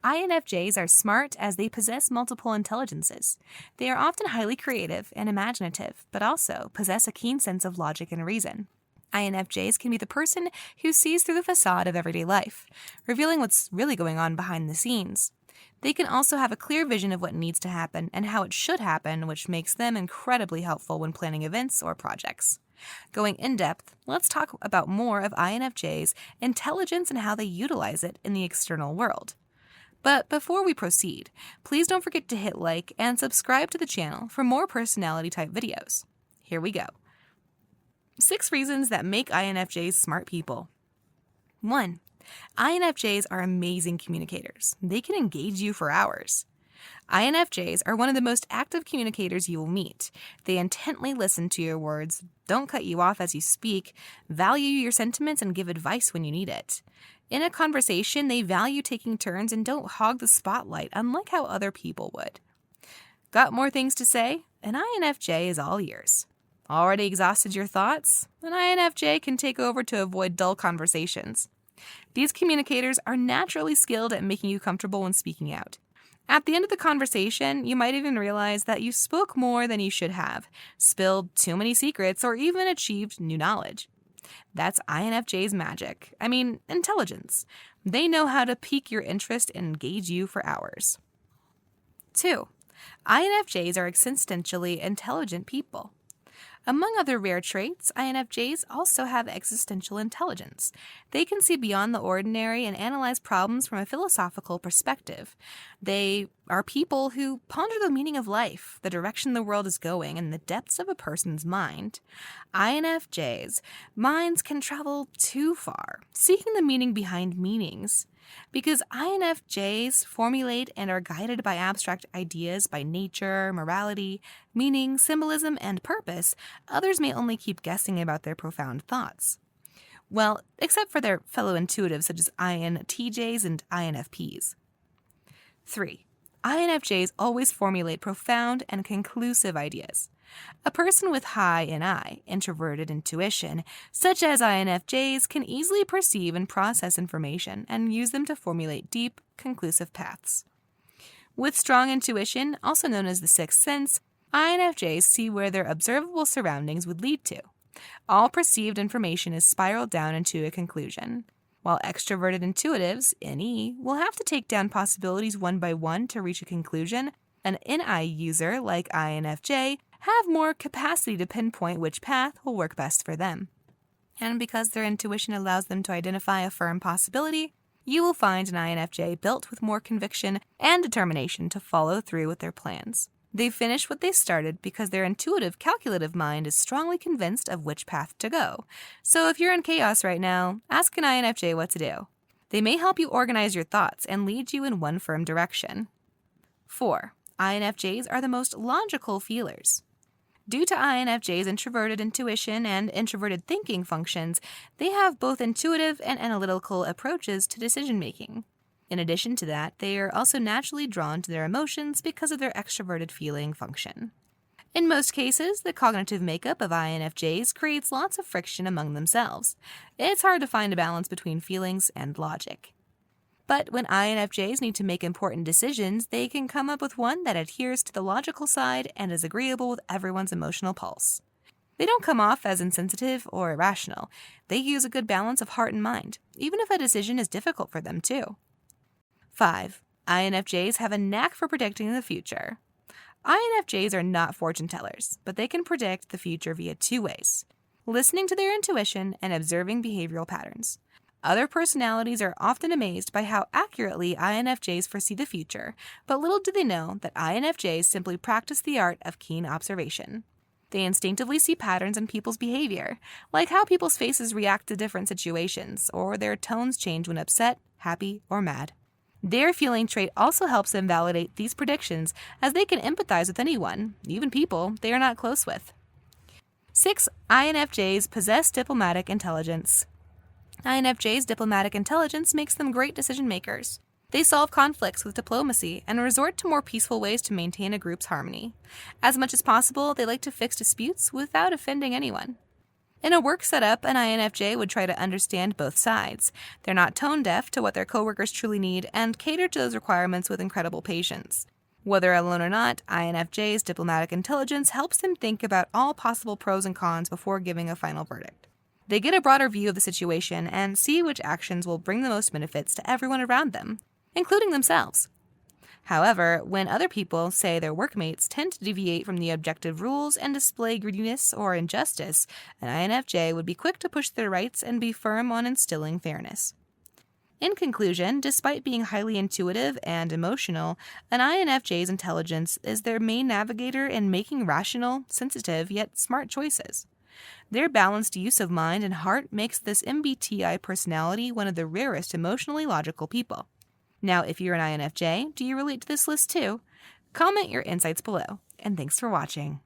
INFJs are smart as they possess multiple intelligences. They are often highly creative and imaginative, but also possess a keen sense of logic and reason. INFJs can be the person who sees through the facade of everyday life, revealing what's really going on behind the scenes. They can also have a clear vision of what needs to happen and how it should happen, which makes them incredibly helpful when planning events or projects. Going in depth, let's talk about more of INFJ's intelligence and how they utilize it in the external world. But before we proceed, please don't forget to hit like and subscribe to the channel for more personality-type videos. Here we go. 6 reasons that make INFJs smart people. 1. INFJs are amazing communicators. They can engage you for hours. INFJs are one of the most active communicators you will meet. They intently listen to your words, don't cut you off as you speak, value your sentiments, and give advice when you need it. In a conversation, they value taking turns and don't hog the spotlight, unlike how other people would. Got more things to say? An INFJ is all ears. Already exhausted your thoughts? An INFJ can take over to avoid dull conversations. These communicators are naturally skilled at making you comfortable when speaking out. At the end of the conversation, you might even realize that you spoke more than you should have, spilled too many secrets, or even achieved new knowledge. That's INFJ's magic. Intelligence. They know how to pique your interest and engage you for hours. 2. INFJs are existentially intelligent people. Among other rare traits, INFJs also have existential intelligence. They can see beyond the ordinary and analyze problems from a philosophical perspective. They are people who ponder the meaning of life, the direction the world is going, and the depths of a person's mind. INFJs' minds can travel too far, seeking the meaning behind meanings. Because INFJs formulate and are guided by abstract ideas by nature, morality, meaning, symbolism, and purpose, others may only keep guessing about their profound thoughts. Well, except for their fellow intuitives such as INTJs and INFPs. 3. INFJs always formulate profound and conclusive ideas. A person with high NI, introverted intuition, such as INFJs, can easily perceive and process information and use them to formulate deep, conclusive paths. With strong intuition, also known as the sixth sense, INFJs see where their observable surroundings would lead to. All perceived information is spiraled down into a conclusion. While extroverted intuitives, NE, will have to take down possibilities one by one to reach a conclusion, an NI user, like INFJ, have more capacity to pinpoint which path will work best for them. And because their intuition allows them to identify a firm possibility, you will find an INFJ built with more conviction and determination to follow through with their plans. They finish what they started because their intuitive, calculative mind is strongly convinced of which path to go. So if you're in chaos right now, ask an INFJ what to do. They may help you organize your thoughts and lead you in one firm direction. 4. INFJs are the most logical feelers. Due to INFJ's introverted intuition and introverted thinking functions, they have both intuitive and analytical approaches to decision-making. In addition to that, they are also naturally drawn to their emotions because of their extroverted feeling function. In most cases, the cognitive makeup of INFJs creates lots of friction among themselves. It's hard to find a balance between feelings and logic. But when INFJs need to make important decisions, they can come up with one that adheres to the logical side and is agreeable with everyone's emotional pulse. They don't come off as insensitive or irrational. They use a good balance of heart and mind, even if a decision is difficult for them too. 5. INFJs have a knack for predicting the future. INFJs are not fortune tellers, but they can predict the future via 2 ways: listening to their intuition and observing behavioral patterns. Other personalities are often amazed by how accurately INFJs foresee the future, but little do they know that INFJs simply practice the art of keen observation. They instinctively see patterns in people's behavior, like how people's faces react to different situations, or their tones change when upset, happy, or mad. Their feeling trait also helps them validate these predictions, as they can empathize with anyone, even people they are not close with. 6. INFJs possess diplomatic intelligence. INFJ's diplomatic intelligence makes them great decision makers. They solve conflicts with diplomacy and resort to more peaceful ways to maintain a group's harmony. As much as possible, they like to fix disputes without offending anyone. In a work setup, an INFJ would try to understand both sides. They're not tone-deaf to what their coworkers truly need and cater to those requirements with incredible patience. Whether alone or not, INFJ's diplomatic intelligence helps them think about all possible pros and cons before giving a final verdict. They get a broader view of the situation and see which actions will bring the most benefits to everyone around them, including themselves. However, when other people, say their workmates, tend to deviate from the objective rules and display greediness or injustice, an INFJ would be quick to push their rights and be firm on instilling fairness. In conclusion, despite being highly intuitive and emotional, an INFJ's intelligence is their main navigator in making rational, sensitive, yet smart choices. Their balanced use of mind and heart makes this MBTI personality one of the rarest emotionally logical people. Now, if you're an INFJ, do you relate to this list too? Comment your insights below, and thanks for watching.